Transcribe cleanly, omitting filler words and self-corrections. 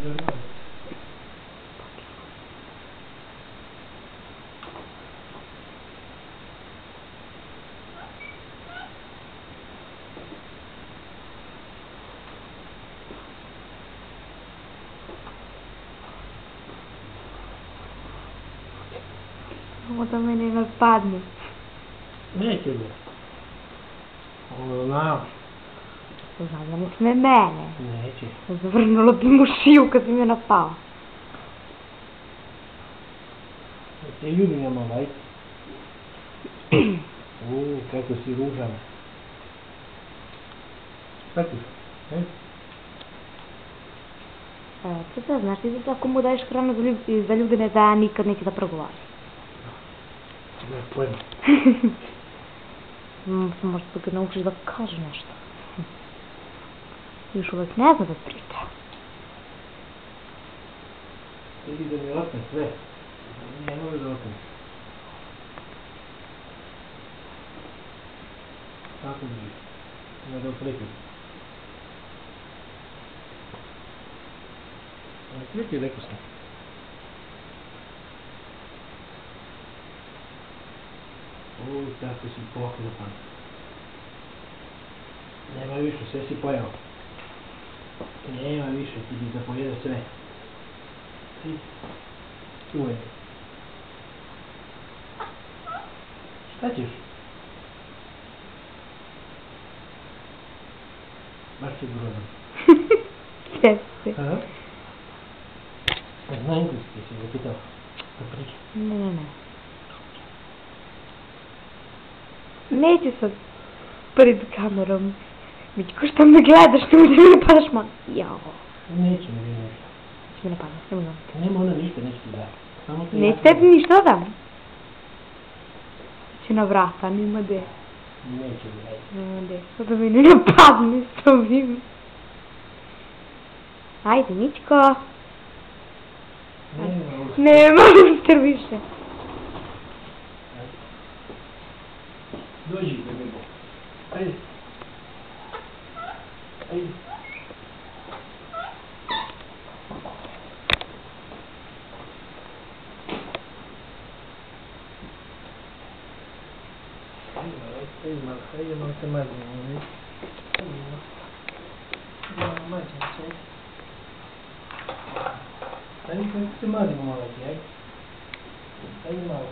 Ovo da mene napadne. Neće ga. Ovo znam. Znam da ne sme mene. Neće. Zavrnula bi mu šiju kad bi me napao. Te ljubim ja malo, ajde. Kako si ružan. Šta ti? Tata, znaš ti da ako mu daješ hranu za ljubine da nikad neće da progovori? Ne, pojma. Možda da ga naučiš da kaže nešto. Još uvek ne zna da priča. Idi da mi otme sve. Ne može da otme. Tako drži. Ne da opreki. Opreki, rekao sam. Tako si pokretan. Nema više, sve si pojao. Nema više, ti bi zapojede sve. Tu je. Šta ćeš? Baš si grozan. Jeste. Aha. Na engleski si ga pitao. Da priča. Ne. Neću sad pred kamerom. Mićko, što me gledaš, što mi ne padaš man. Jao. Neće mi ništa. Neće mi ne padaš, ne mogu. Nema ona ništa, neće ti da. Neće tebi ništa dam. Će na vrata, nima gde. Neće mi da. Nima gde. Sad da mi ne napadne s ovim. Ajde, Mićko. Nema uster više. Dođi da bebo. Ajde. Ajde. Ajde malo se mazimo. Ajde kako se mazimo malo ti, ajde. Ajde malo.